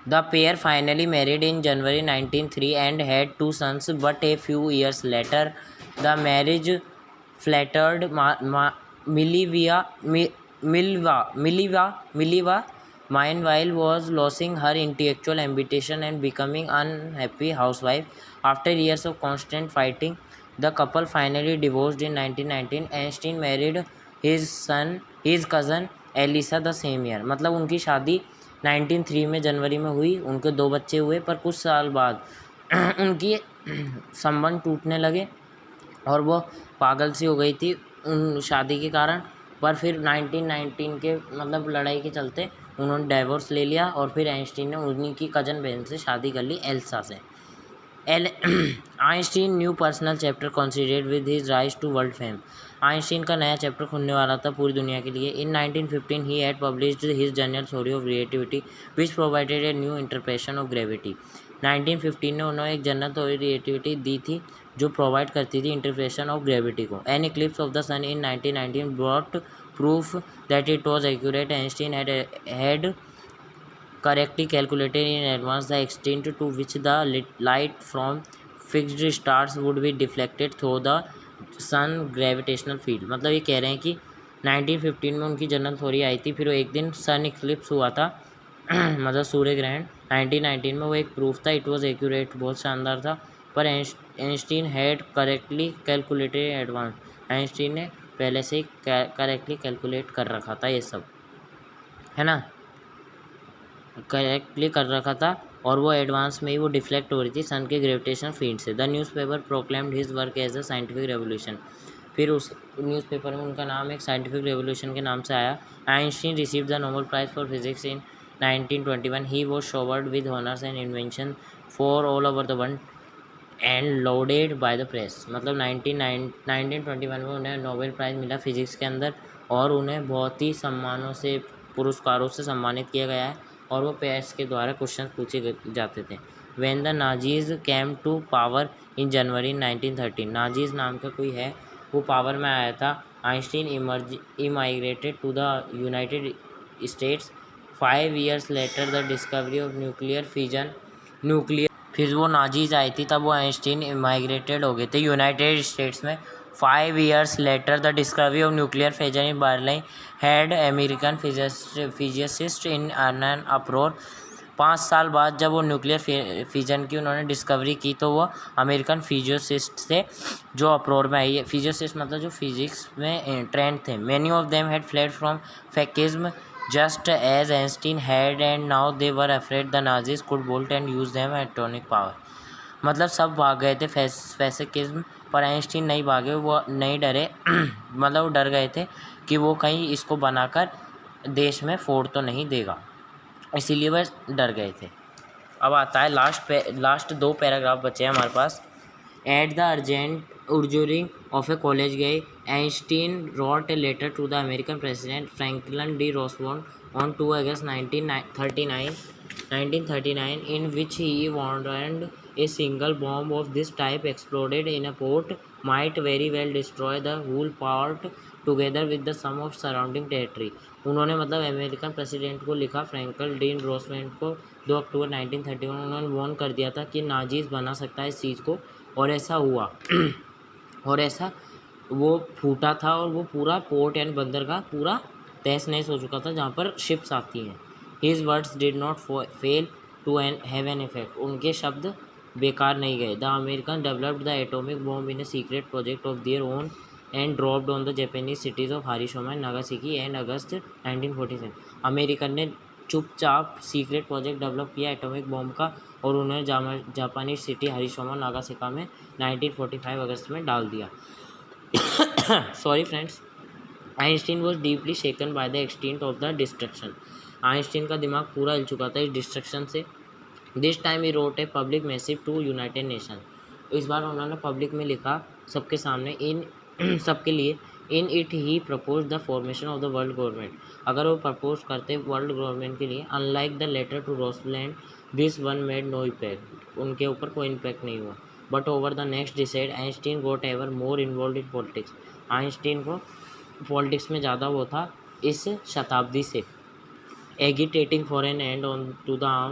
The pair finally married in January 1903 and had two sons, but a few years later, the marriage flattered Mileva, meanwhile was losing her intellectual ambition and becoming unhappy housewife. After years of constant fighting, the couple finally divorced in 1919. Einstein married his cousin Elisa the same year. मतलब उनकी शादी 1903 में जनवरी में हुई, उनके 2 बच्चे हुए, पर कुछ साल बाद उनकी संबंध टूटने लगे और वो पागल सी हो गई थी उन शादी के कारण। पर फिर 1919 के मतलब लड़ाई के चलते उन्होंने डाइवोर्स ले लिया और फिर आइंस्टीन ने उन्हीं की कजन बहन से शादी कर ली, एल्सा से। Einstein new personal chapter considered with his rise to world fame. Einstein का नया चैप्टर खुलने वाला था पूरी दुनिया के लिए। इन 1915 he had published his general theory of relativity which provided a new interpretation of gravity. 1915 में उन्होंने एक जनरल थ्योरी रिलेटिविटी दी थी जो प्रोवाइड करती थी इंटरप्रिटेशन ऑफ ग्रेविटी को। An eclipse of the sun in 1919 brought proof that it was accurate. Einstein had correctly calculated in advance the extent to which the light from fixed stars would be deflected through the sun gravitational field। मतलब ये कह रहे हैं कि 1915 में उनकी general theory आई थी, फिर वो एक दिन सन इक्लिप्स हुआ था मतलब सूर्य ग्रहण 1919 में, वो एक प्रूफ था, इट वाज एक्यूरेट, बहुत शानदार था। पर Einstein had correctly calculated in advance. Einstein ने पहले से ही करेक्टली कैलकुलेट कर रखा था ये सब, है ना, करेक्टली कर रखा था और वो एडवांस में ही वो डिफ्लेक्ट हो रही थी सन के ग्रेविटेशन फील्ड से। The newspaper proclaimed his work as a scientific revolution. फिर उस न्यूज़पेपर में उनका नाम एक साइंटिफिक रेवोल्यूशन के नाम से आया। Einstein received the Nobel prize for physics in 1921। He was showered with honours and invention for all over the world and lauded by the press. मतलब 1921 में उन्हें नोबेल प्राइज़ मिला फिजिक्स के अंदर और उन्हें बहुत ही सम्मानों से, पुरस्कारों से सम्मानित किया गया है और वो प्रेस के द्वारा क्वेश्चन पूछे जाते थे। When the Nazis came to power in January 1913, Nazis नाम का कोई है, वो पावर में आया था। Einstein emigrated to the United States 5 years later the discovery of nuclear fission. फिर वो नाजीज आई थी तब वो आइंस्टीन इमाइग्रेटेड हो गए थे यूनाइटेड स्टेट्स में। 5 years later the discovery of nuclear fission in Berlin had American physicist in an uproar. 5 साल बाद जब वो न्यूक्लियर फिजन की उन्होंने डिस्कवरी की तो वो अमेरिकन फिजिसिस्ट थे जो अप्रोर में आई है। फिजिसिस्ट मतलब जो फिजिक्स में ट्रेंड थे। Many of them had fled from fascism just as Einstein had, and now they were afraid the Nazis could bolt and use them atomic power। मतलब सब भाग गए थे फैसिज्म, पर आइंस्टीन नहीं भागे, वो नहीं डरे मतलब वो डर गए थे कि वो कहीं इसको बनाकर देश में फोड़ तो नहीं देगा, इसीलिए वह डर गए थे। अब आता है लास्ट 2 पैराग्राफ बचे हैं हमारे पास। At the urgent urging of a college guy, Einstein wrote a letter to the American President Franklin D. Roosevelt on 2 August 1939, in which he warned a single bomb of this type exploded in a port might very well destroy the whole port together with the sum of surrounding territory। उन्होंने मतलब American president को लिखा, Franklin D Roosevelt को 2 अक्टूबर 1931 उन्होंने warn कर दिया था कि नाजीज बना सकता है इस चीज़ को, और ऐसा हुआ और ऐसा वो फूटा था और वो पूरा पोर्ट एंड बंदर का पूरा तहस नहस हो चुका था जहाँ पर शिप्स आती हैं। His words did not fail to have an effect. उनके शब्द बेकार नहीं गए। The American developed the atomic bomb in a secret project of their own and dropped on the Japanese cities of Hiroshima and Nagasaki and August 1947। American ने चुपचाप secret project develop किया atomic bomb का और उन्होंने जापानी city Hiroshima Nagasaki में 1945 अगस्त में डाल दिया। Sorry friends. Einstein was deeply shaken by the extent of the destruction. Einstein का दिमाग पूरा हिल चुका था इस डिस्ट्रक्शन से। This time he wrote a public message to United Nation. इस बार उन्होंने पब्लिक में लिखा सबके सामने, इन सबके लिए। In it he propose the formation of the world government. अगर वो प्रपोज करते वर्ल्ड गवर्नमेंट के लिए, unlike the letter to Roosevelt this one made no impact, उनके ऊपर कोई इम्पैक्ट नहीं हुआ। But over the next decade Einstein got ever more involved in politics. Einstein को पॉलिटिक्स में ज़्यादा वो था इस शताब्दी से। Agitating for an end on to the